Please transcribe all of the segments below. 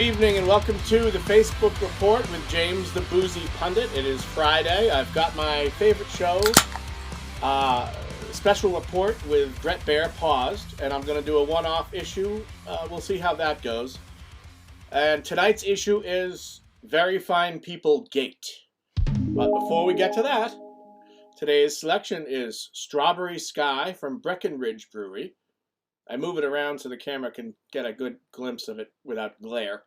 Evening and welcome to the Facebook Report with James the Boozy Pundit. It is Friday. I've got my favorite show, special report with Brett Baer paused, and I'm going to do a one-off issue. We'll see how that goes. And tonight's issue is Very Fine People Gate. But before we get to that, today's selection is Strawberry Sky from Breckenridge Brewery. I move it around so the camera can get a good glimpse of it without glare.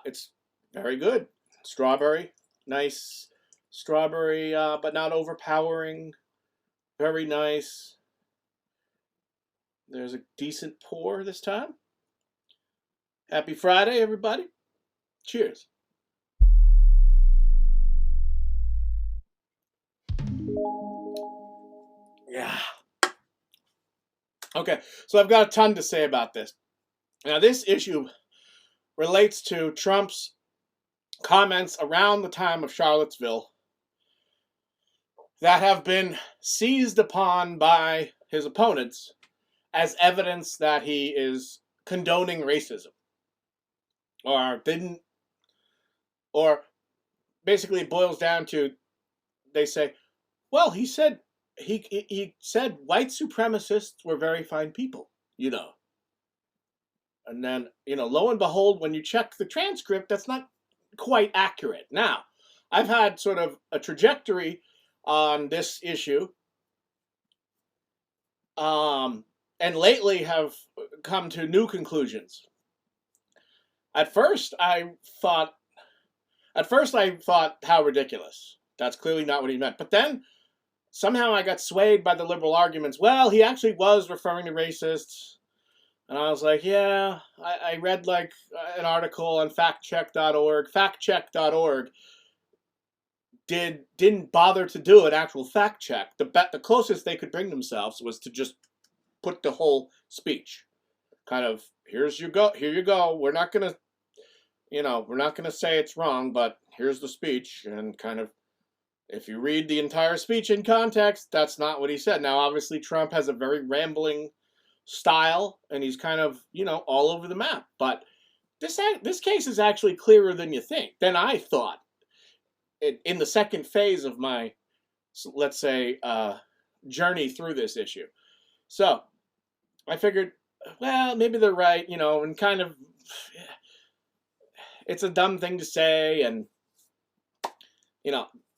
It's very good. Strawberry, nice strawberry, but not overpowering. Very nice. There's a decent pour this time. Happy Friday, everybody. Cheers. Yeah. Okay, so I've got a ton to say about this. Now, this issue relates to Trump's comments around the time of Charlottesville that have been seized upon by his opponents as evidence that he is condoning racism. Or basically it boils down to, they say, well, he said white supremacists were very fine people, you know. And then, lo and behold, when you check the transcript, that's not quite accurate. Now, I've had sort of a trajectory on this issue, and lately have come to new conclusions. At first I thought, how ridiculous. That's clearly not what he meant. But then, somehow I got swayed by the liberal arguments. Well, he actually was referring to racists. And I was like, yeah, I read like an article on factcheck.org. Factcheck.org didn't bother to do an actual fact check. The closest they could bring themselves was to just put the whole speech. Kind of, here you go. We're not gonna say it's wrong, but here's the speech. And kind of, if you read the entire speech in context, that's not what he said. Now, obviously, Trump has a very rambling style, and he's kind of, all over the map. But this case is actually clearer than I thought in the second phase of my, let's say, journey through this issue. So I figured, well, maybe they're right, and kind of, it's a dumb thing to say, and,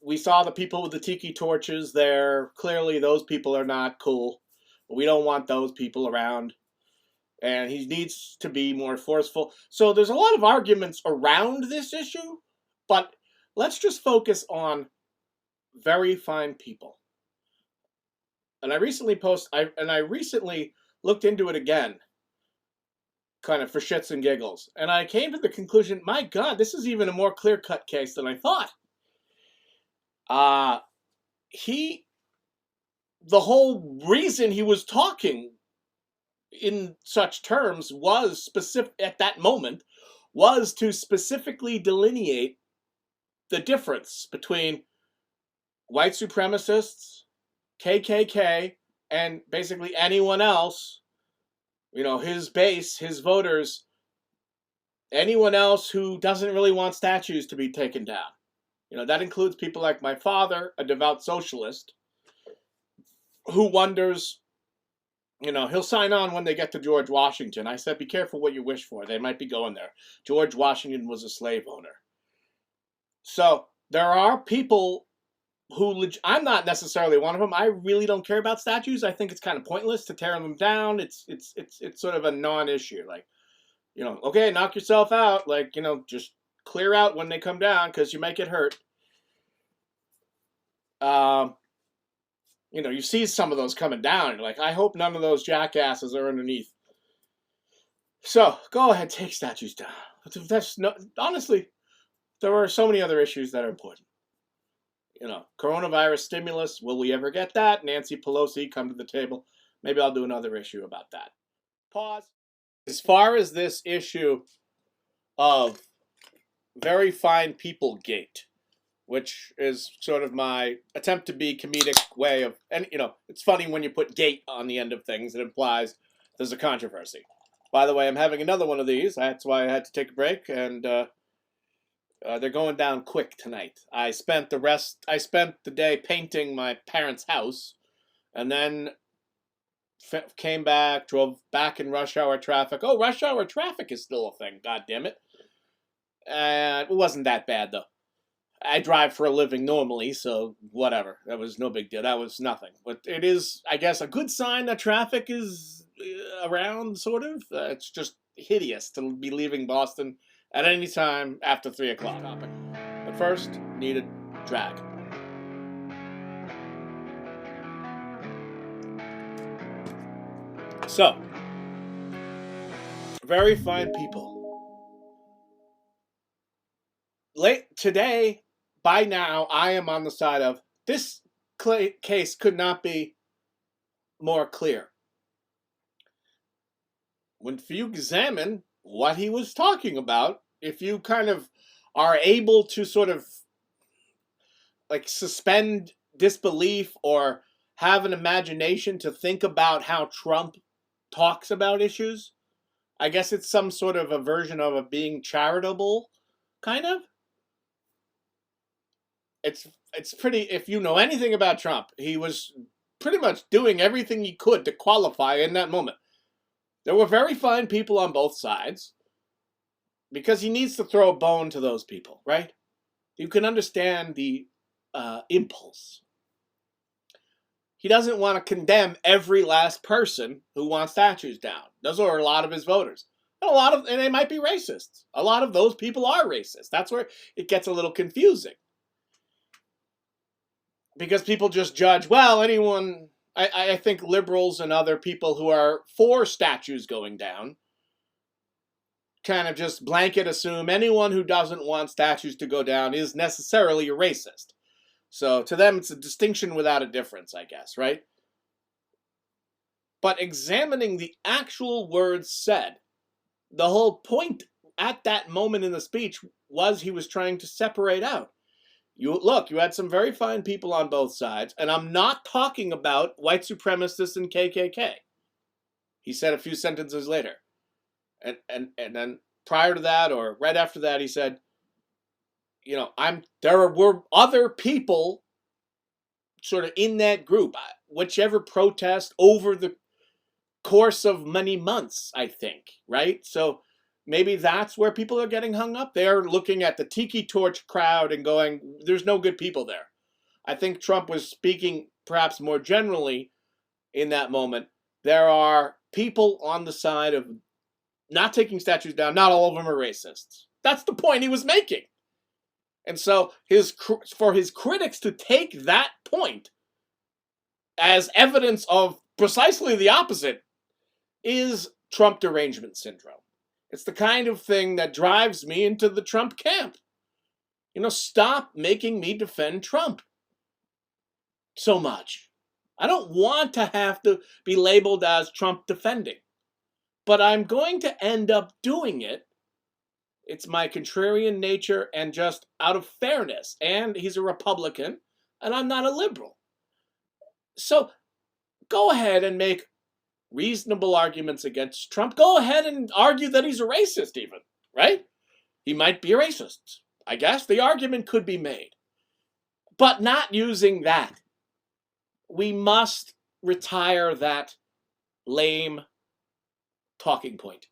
we saw the people with the tiki torches there. Clearly, those people are not cool. We don't want those people around. And he needs to be more forceful. So there's a lot of arguments around this issue, but let's just focus on very fine people. And I recently looked into it again, kind of for shits and giggles. And I came to the conclusion, my God, this is even a more clear-cut case than I thought. The whole reason he was talking in such terms was specific at that moment was to specifically delineate the difference between white supremacists, KKK, and basically anyone else, his base, his voters, anyone else who doesn't really want statues to be taken down. That includes people like my father, a devout socialist, who wonders, he'll sign on when they get to George Washington. I said, be careful what you wish for. They might be going there. George Washington was a slave owner. So there are people who, I'm not necessarily one of them. I really don't care about statues. I think it's kind of pointless to tear them down. It's sort of a non-issue. Like, okay, knock yourself out. Like, just clear out when they come down because you might get hurt. You see some of those coming down, and you're like, I hope none of those jackasses are underneath. So, go ahead, take statues down. Honestly, there are so many other issues that are important. Coronavirus stimulus, will we ever get that? Nancy Pelosi, come to the table. Maybe I'll do another issue about that. Pause. As far as this issue of Very Fine People Gate, which is sort of my attempt to be comedic way of, and it's funny when you put gate on the end of things, it implies there's a controversy. By the way, I'm having another one of these. That's why I had to take a break, and they're going down quick tonight. I spent the day painting my parents' house, and then came back, drove back in rush hour traffic. Oh, rush hour traffic is still a thing. God damn it! And it wasn't that bad though. I drive for a living normally, so whatever. That was no big deal. That was nothing. But it is, I guess, a good sign that traffic is around, sort of. It's just hideous to be leaving Boston at any time after 3 o'clock. But first, needed drag. So, very fine people. Late today, by now, I am on the side of this case could not be more clear. If you examine what he was talking about, if you kind of are able to sort of like suspend disbelief or have an imagination to think about how Trump talks about issues, I guess it's some sort of a version of a being charitable, kind of. It's pretty. If you know anything about Trump, he was pretty much doing everything he could to qualify in that moment. There were very fine people on both sides because he needs to throw a bone to those people, right? You can understand the impulse. He doesn't want to condemn every last person who wants statues down. Those are a lot of his voters. And they might be racists. A lot of those people are racist. That's where it gets a little confusing. Because people just judge, well, anyone, I think liberals and other people who are for statues going down kind of just blanket assume anyone who doesn't want statues to go down is necessarily a racist. So to them, it's a distinction without a difference, I guess, right? But examining the actual words said, the whole point at that moment in the speech was he was trying to separate out. You had some very fine people on both sides, and I'm not talking about white supremacists and KKK. He said a few sentences later. And then prior to that, or right after that, he said, there were other people sort of in that group, whichever protest over the course of many months, I think, right? So maybe that's where people are getting hung up. They're looking at the Tiki Torch crowd and going, there's no good people there. I think Trump was speaking perhaps more generally in that moment. There are people on the side of not taking statues down. Not all of them are racists. That's the point he was making. And so for his critics to take that point as evidence of precisely the opposite is Trump derangement syndrome. It's the kind of thing that drives me into the Trump camp. Stop making me defend Trump so much. I don't want to have to be labeled as Trump defending, but I'm going to end up doing it. It's my contrarian nature and just out of fairness. And he's a Republican, and I'm not a liberal. So go ahead and make reasonable arguments against Trump. Go ahead and argue that he's a racist even, right? He might be a racist. I guess the argument could be made. But not using that. We must retire that lame talking point.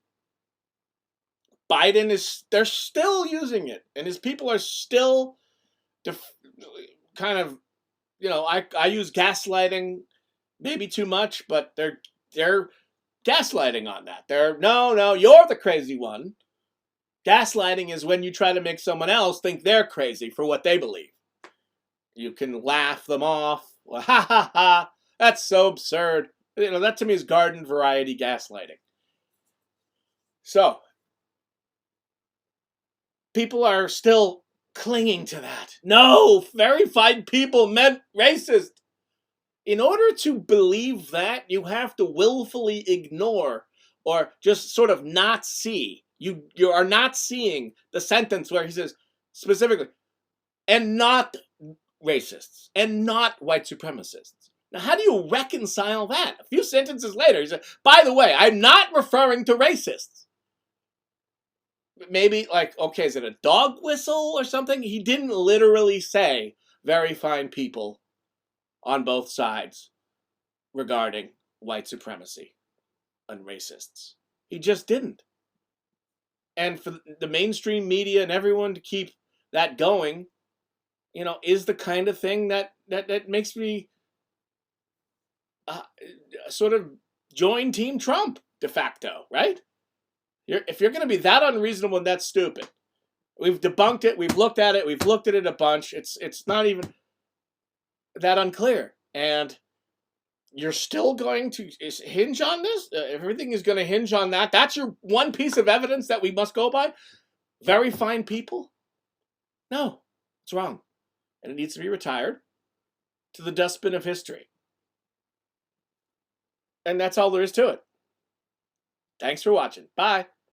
They're still using it, and his people are still kind of, I use gaslighting maybe too much, but they're gaslighting on that. No, you're the crazy one. Gaslighting is when you try to make someone else think they're crazy for what they believe. You can laugh them off. Well, ha ha ha, that's so absurd. That to me is garden variety gaslighting. So, people are still clinging to that. No, very fine people meant racist. In order to believe that, you have to willfully ignore or just sort of not see. You are not seeing the sentence where he says specifically, and not racists, and not white supremacists. Now, how do you reconcile that? A few sentences later, he said, by the way, I'm not referring to racists. Maybe, like, okay, is it a dog whistle or something? He didn't literally say very fine people on both sides regarding white supremacy and racists. He just didn't. And for the mainstream media and everyone to keep that going, is the kind of thing that makes me sort of join Team Trump de facto, right? If you're going to be that unreasonable and that stupid, we've debunked it, we've looked at it a bunch. It's not even that unclear, and you're still going to hinge on this? Everything is going to hinge on that? That's your one piece of evidence that we must go by? Very fine people? No, it's wrong. And it needs to be retired to the dustbin of history. And that's all there is to it. Thanks for watching. Bye.